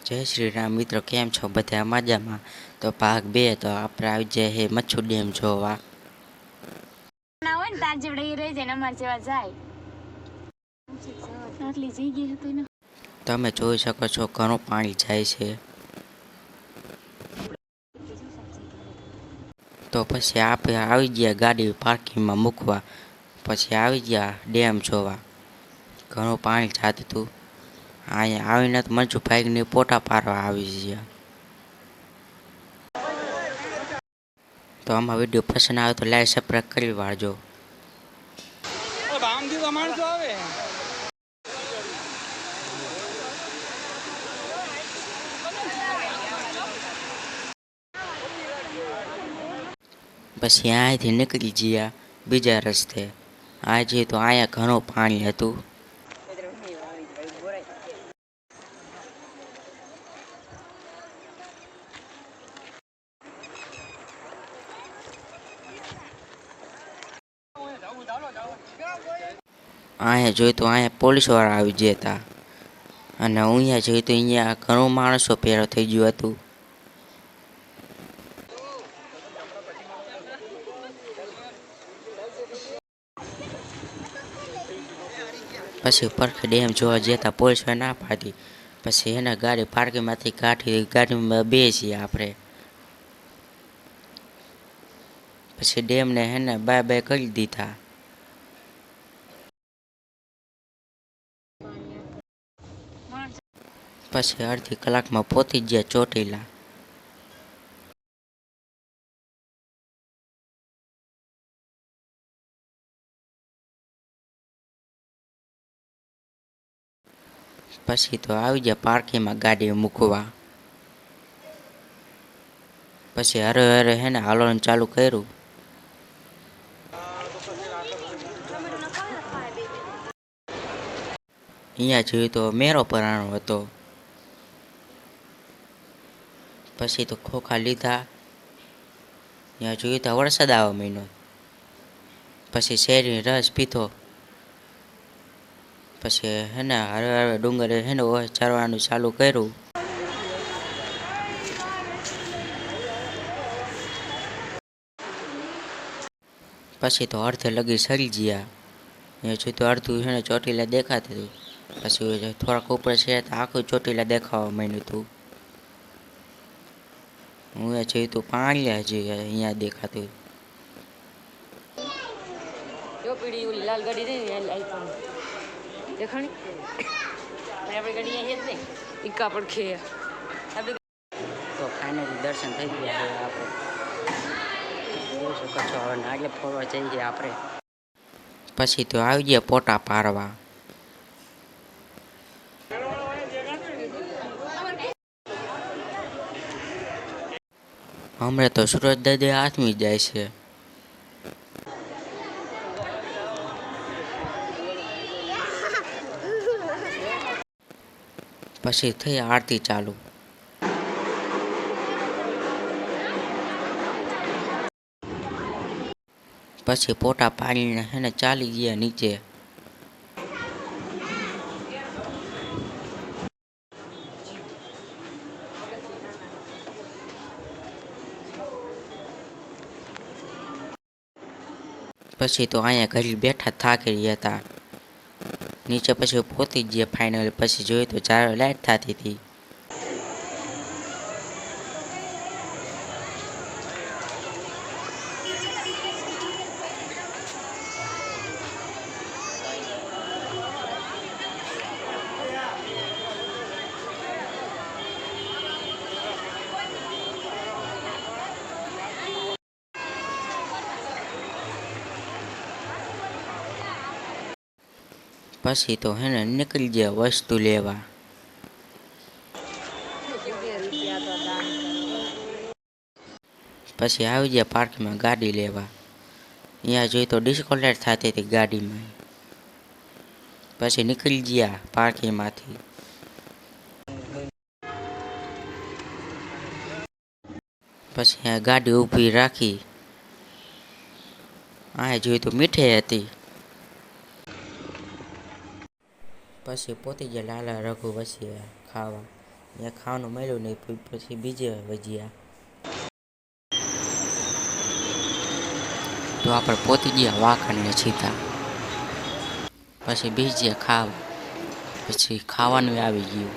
જય શ્રી રામ મિત્રો, કેમ છો બધા મજામાં? તો ભાગ 2 તો આપણે આવી જાય હે મચ્છુ ડેમ જોવા. ના હોય ને તાર જેવડે એ રહી જાય ને અમાર જેવા જાય આટલી જગ્યા હતી ને. તમે જોઈ શકો છો ઘણું પાણી જાય છે. તો પછી આપણે આવી ગયા ગાડી પાર્કિંગમાં મૂકવા, પછી આવી ગયા ડેમ જોવા. ઘણું પાણી જાતું હતું. અહીંયા આવીને તો મચ્છુ ભાઈને ફોટા પાડવા આવી ગયા. તો આમાં વિડીયો પસંદ આવે તો લાઈક સબસ્ક્રાઇબ કરી વાળજો. પછી અહીંયાથી નીકળી ગયા બીજા રસ્તે. આજે તો અહીંયા ઘણું પાણી હતું. અહીંયા જોયું તો અહીંયા પોલીસવાળા આવી ગયા હતા. અને અહીંયા જોયું તો અહીંયા ઘણું માણસો ભેળો થઈ ગયું હતું. પછી પરખે ડેમ જોવા ગયા હતા, પોલીસવાળા ના પાડી. પછી એને ગાડી પાર્કિંગમાંથી કાઢી, ગાડીમાં બેસીએ આપણે. પછી ડેમને હેને બાય બાય કરી દીધા. પછી અડધી કલાકમાં પહોંચી ગયા ચોટીલા. પછી તો આવી ગયા પાર્કિંગમાં ગાડી મૂકવા. પછી હરે હરે હેને હાલવાનું ચાલુ કર્યું. અહીંયા જોયું તો મેરો ભરાણો હતો. પછી તો ખોખા લીધા. ત્યાં જોયું તો વરસાદ આવવા માંડ્યો. પછી શેરડી રસ પીધો. પછી હેને હરે હરે ડુંગરે હેને ચરવાનું ચાલુ કર્યું. પછી તો અડધે લગી સરી ગયા. એ જોયું તો અડધું હેને ચોટીલા દેખાતું હતું. પછી થોડાક ઉપર છે તો આખું ચોટીલા દેખાવા માંડ્યું હતું. હું એ જોયું તો પાણી હજી અહીંયા દેખાતું. જો પીડી ઓલી લાલ ગાડી રહી ને આઈફોન દેખાણી આપણી ગાડી અહીંયા જ નહીં ઈકા પડખે. તો ફાઇનલી દર્શન થઈ ગયા હવે આપણે. જોઈ શકો છો હવે નાગલે ફરવા જઈ ગયા આપણે. પછી તો આવી ગયા ફોટા પાડવા. હમણાં તો સુરત દાદા હાથમી જાય છે. પછી થઈ આરતી ચાલુ. પછી ફોટા પાડીને હેને ચાલી ગયા નીચે. પછી તો અહીંયા ઘરે બેઠા થાકી રહ્યા હતા. નીચે પછી પહોંચી ગયા ફાઇનલ. પછી જોયું તો ચાર લાઈટ થતી હતી. પછી તો હેને નીકળી ગયા વસ્તુ લેવા. પછી આવી ગયા પાર્કમાં ગાડી લેવા. અહીંયા જોઈ તો ડિસ્કો લાઇટ થતી હતી ગાડીમાં. પછી નીકળી ગયા પાર્કિંગમાંથી. પછી અહીંયા ગાડી ઊભી રાખી. અહીંયા જોઈ તો મીઠાઈ હતી. પછી પોતી ગયા લાલા રઘુ વસીએ ખાવા. એ ખાવાનું મળ્યું નહીં પછી બીજે વજ્યા. તો આપણે પહોંચી ગયા વાંકાને સીધા. પછી બીજે પછી ખાવાનું આવી ગયું.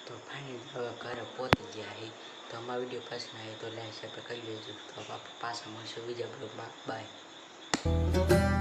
તો ફાઇનલી હવે ઘરે પહોંચી ગયા હી. તો અમારા વિડીયો પસંદ આવે તો લાઈક સબસ્ક્રાઈબ કરી લેજો. તો આપણે પાછા મળશું બીજા બ્લોગમાં. બાય.